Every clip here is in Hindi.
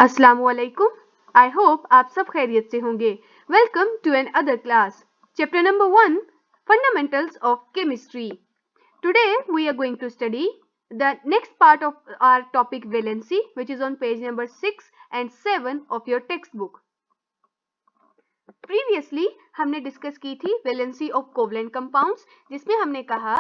अस्सलामुअलैकुम। आई होप आप सब खैरियत से होंगे। Welcome to another class. Chapter number 1, fundamentals of chemistry. Today we are going to study the next part of our topic valency, which is on page number 6 and 7 of your textbook. Previously हमने डिस्कस की थी वैलेंसी ऑफ कोवलेंट कंपाउंड्स, जिसमें हमने कहा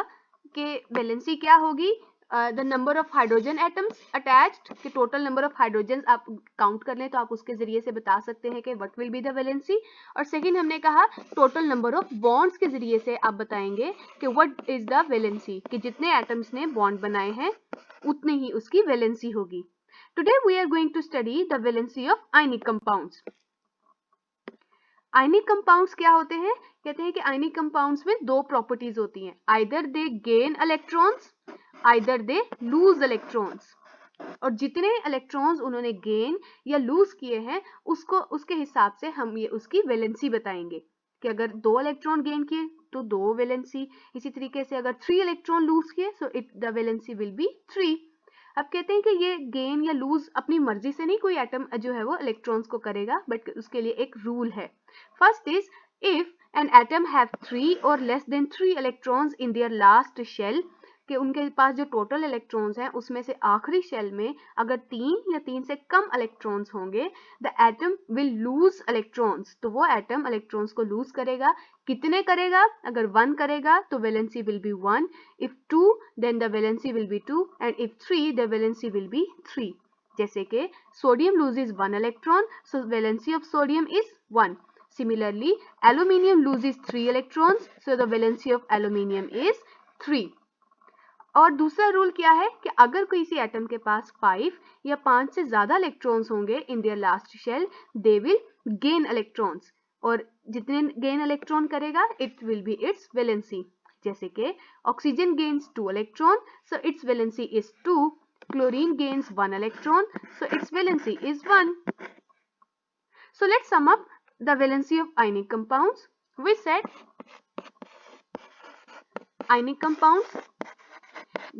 कि वैलेंसी क्या होगी, the number of hydrogen atoms attached, कि टोटल नंबर ऑफ हाइड्रोजन आप काउंट कर लें तो आप उसके जरिए से बता सकते हैं कि what will be the valency. और सेकंड हमने कहा टोटल नंबर ऑफ बॉन्ड्स के जरिए से आप बताएंगे कि व्हाट इज द वैलेंसी, कि जितने एटम्स ने बॉन्ड बनाए हैं उतनी ही उसकी वैलेंसी होगी। Today we are going to study the valency of ionic compounds. Ionic compounds क्या होते हैं? कहते हैं कि आयनिक कंपाउंड्स में दो प्रॉपर्टीज होती हैं, either they gain electrons, either they lose electrons. और जितने इलेक्ट्रॉन्स उन्होंने गेन या लूज किए हैं उसके हिसाब से हम ये उसकी वैलेंसी बताएंगे कि अगर 2 इलेक्ट्रॉन गेन किए तो 2 वैलेंसी, इसी तरीके से अगर 3 इलेक्ट्रॉन लूज किए so the valency will be 3। अब कहते हैं कि ये गेन या लूज अपनी मर्जी से नहीं कोई एटम जो है वो इलेक्ट्रॉन्स को करेगा, बट उसके लिए एक रूल है। First is if an atom have 3 और less than 3 electrons in their last shell, कि उनके पास जो टोटल इलेक्ट्रॉन्स हैं उसमें से आखिरी शेल में अगर 3 या 3 से कम इलेक्ट्रॉन्स होंगे, the atom will lose electrons, तो वो एटम इलेक्ट्रॉन्स को लूज करेगा। कितने करेगा? अगर 1 करेगा तो valency will be 1, if 2 then the valency will be 2 and if 3 the valency will be 3। जैसे कि sodium loses 1 electron, so valency of sodium is 1। Similarly, aluminium loses 3 electrons, so the valency of aluminium is 3. और दूसरा रूल क्या है कि अगर किसी एटम के पास 5 या 5 से ज्यादा इलेक्ट्रॉन्स होंगे in their last shell, they will gain electrons, और जितने गेन इलेक्ट्रॉन करेगा it will be its valency. जैसे कि oxygen gains 2 electron, so its valency is 2। Chlorine gains 1 electron, so its valency is 1। So let's sum up the valency of ionic compounds. We said ionic compounds,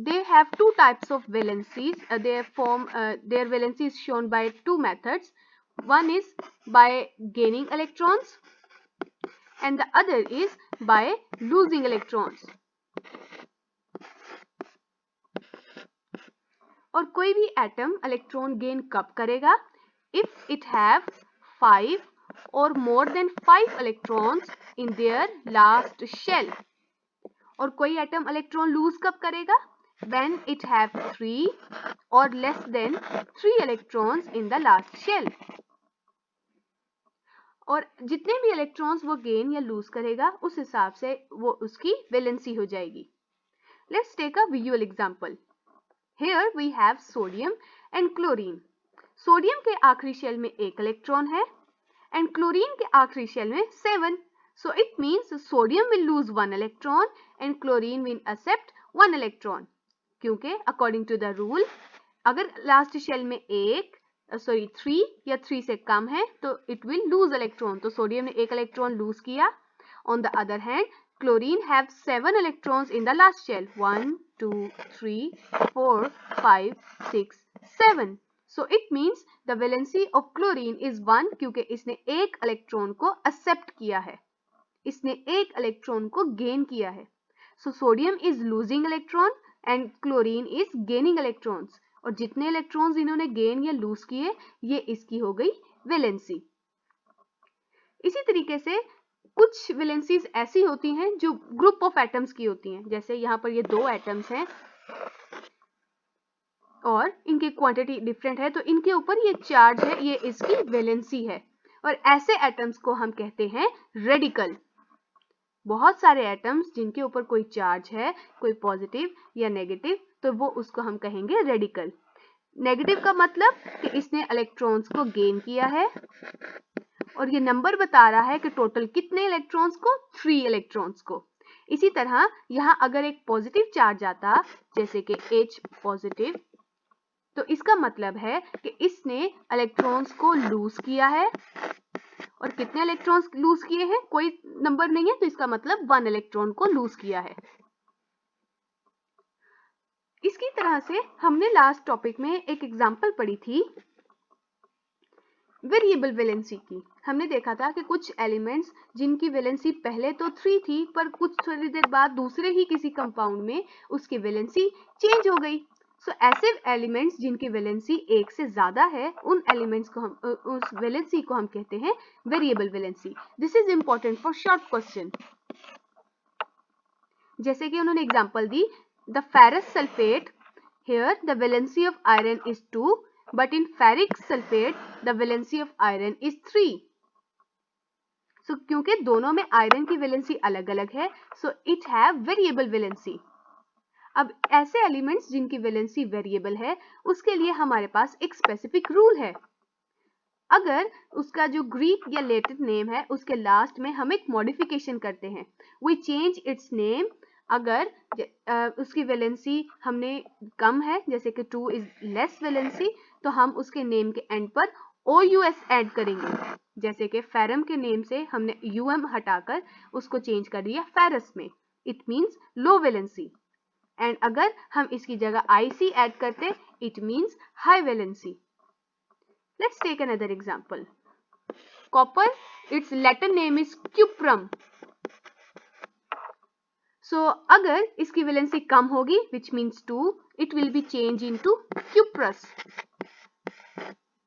they have two types of valencies. Their valency is shown by two methods. One is by gaining electrons and the other is by losing electrons. और कोई भी एटम इलेक्ट्रॉन गेन कब करेगा? If it have 5 or more than 5 electrons in their last shell. और कोई एटम इलेक्ट्रॉन लूज कब करेगा? When it have 3 or less than 3 electrons in the last shell. और जितने भी इलेक्ट्रॉन्स वो गेन या लूज करेगा उस हिसाब से वो उसकी वैलेंसी हो जाएगी। Let's take a visual example. Here we have sodium and chlorine. Sodium के आखिरी शेल में 1 इलेक्ट्रॉन है एंड क्लोरीन के आखिरी शेल में 7. So it means sodium will lose 1 electron and chlorine will accept 1 electron. क्योंकि according to the rule, अगर लास्ट शेल में 3 या 3 से कम है तो it will lose electron. तो सोडियम ने 1 इलेक्ट्रॉन लूज किया. On the other hand, chlorine have 7 electrons in the last shell. 1, 2, 3, 4, 5, 6, 7. So it means the valency of chlorine is 1 क्योंकि इसने 1 इलेक्ट्रॉन को एक्सेप्ट किया है, इसने 1 इलेक्ट्रॉन को गेन किया है. So sodium is losing electron and chlorine is gaining electrons. और जितने इलेक्ट्रॉन्स इन्होंने गेन या लूज किए ये इसकी हो गई वैलेंसी. इसी तरीके से कुछ वैलेंसीज ऐसी होती हैं जो ग्रुप ऑफ एटम्स की होती हैं. जैसे यहाँ पर ये 2 एटम्स हैं और इनकी क्वांटिटी डिफरेंट है तो इनके ऊपर ये चार्ज है, ये इसकी वैलेंसी है. और ऐसे एटम्स को हम कहते हैं रेडिकल. बहुत सारे एटम्स जिनके ऊपर कोई चार्ज है, कोई पॉजिटिव या नेगेटिव, तो वो उसको हम कहेंगे रेडिकल. नेगेटिव का मतलब कि इसने इलेक्ट्रॉन्स को गेन किया है और ये नंबर बता रहा है कि टोटल कितने इलेक्ट्रॉन्स को, 3 इलेक्ट्रॉन्स को. इसी तरह यहाँ अगर एक पॉजिटिव चार्ज आता जैसे कि H पॉजिटिव, तो इसका मतलब है कि इसने इलेक्ट्रॉन्स को लूज किया है. और कितने इलेक्ट्रॉन्स लूज किए हैं कोई नंबर नहीं है, तो इसका मतलब 1 इलेक्ट्रॉन को लूज किया है. इसकी तरह से हमने लास्ट टॉपिक में एक एग्जांपल पढ़ी थी वेरिएबल वैलेंसी की हमने देखा था कि कुछ एलिमेंट्स जिनकी वैलेंसी पहले तो 3 थी पर कुछ थोड़ी देर बाद दूसरे ही किसी कंपाउंड में उसकी वैलेंसी चेंज हो गई। सो ऐसे एलिमेंट्स जिनकी वैलेंसी 1 से ज्यादा है उन एलिमेंट्स को हम उस वैलेंसी को हम कहते हैं variable valency. This is important for short question. जैसे कि उन्होंने example the, the ferrous sulphate, here the valency of iron is 2 but in ferric sulfate the valency of iron is 3. So क्योंकि दोनों में आयरन की वैलेंसी अलग अलग है so it have variable valency. अब ऐसे एलिमेंट्स जिनकी वैलेंसी वेरिएबल है उसके लिए हमारे पास एक स्पेसिफिक रूल है। अगर उसका जो ग्रीक या लैटिन नेम है उसके लास्ट में हम एक मॉडिफिकेशन करते हैं, वी चेंज इट्स नेम। अगर उसकी वैलेंसी हमने कम है जैसे कि 2 इज लेस वैलेंसी तो हम उसके नेम के एंड पर OUS ऐड करेंगे। जैसे कि फेरम के नेम से हमने UM हटाकर उसको चेंज कर दिया फेरस में, it means low valency. And अगर हम इसकी जगह IC ऐड करते it means high valency. Let's take another example. Copper, its Latin name is cuprum. So अगर इसकी वैलेंसी कम होगी which means 2, it will be changed into cuprous.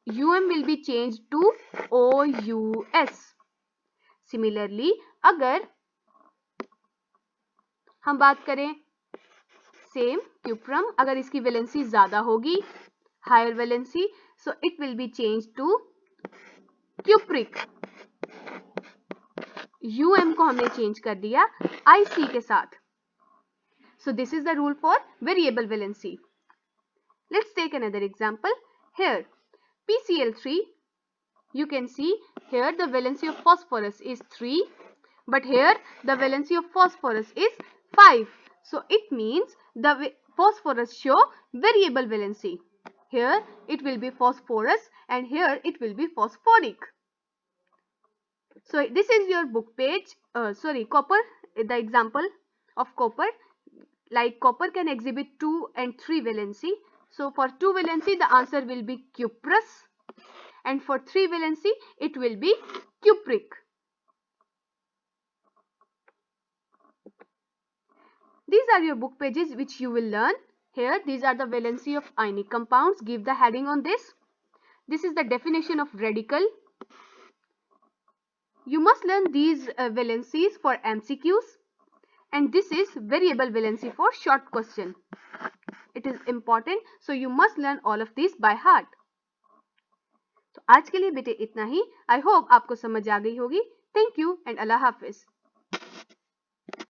UM will be changed to OUS. Similarly, अगर हम बात करें सेम cuprum, अगर इसकी वैलेंसी ज्यादा होगी higher valency so it will be changed to cupric. UM को हमने चेंज कर दिया IC के साथ। So this is the rule for variable valency. Let's take another example. Here PCl3, you can see here the valency of phosphorus is 3 but here the valency of phosphorus is 5. So it means the phosphorus show variable valency. Here it will be phosphorus and here it will be phosphoric. So this is your book page, copper, the example of copper. Like copper can exhibit 2 and 3 valency. So for 2 valency the answer will be cuprous and for 3 valency it will be cupric. These are your book pages which you will learn. Here these are the valency of ionic compounds. Give the heading on this. This is the definition of radical. You must learn these valencies for MCQs. And this is variable valency for short question. It is important, so you must learn all of these by heart. तो आज के लिए बेटे इतना ही। I hope आपको समझ आ गई होगी। Thank you and Allah Hafiz.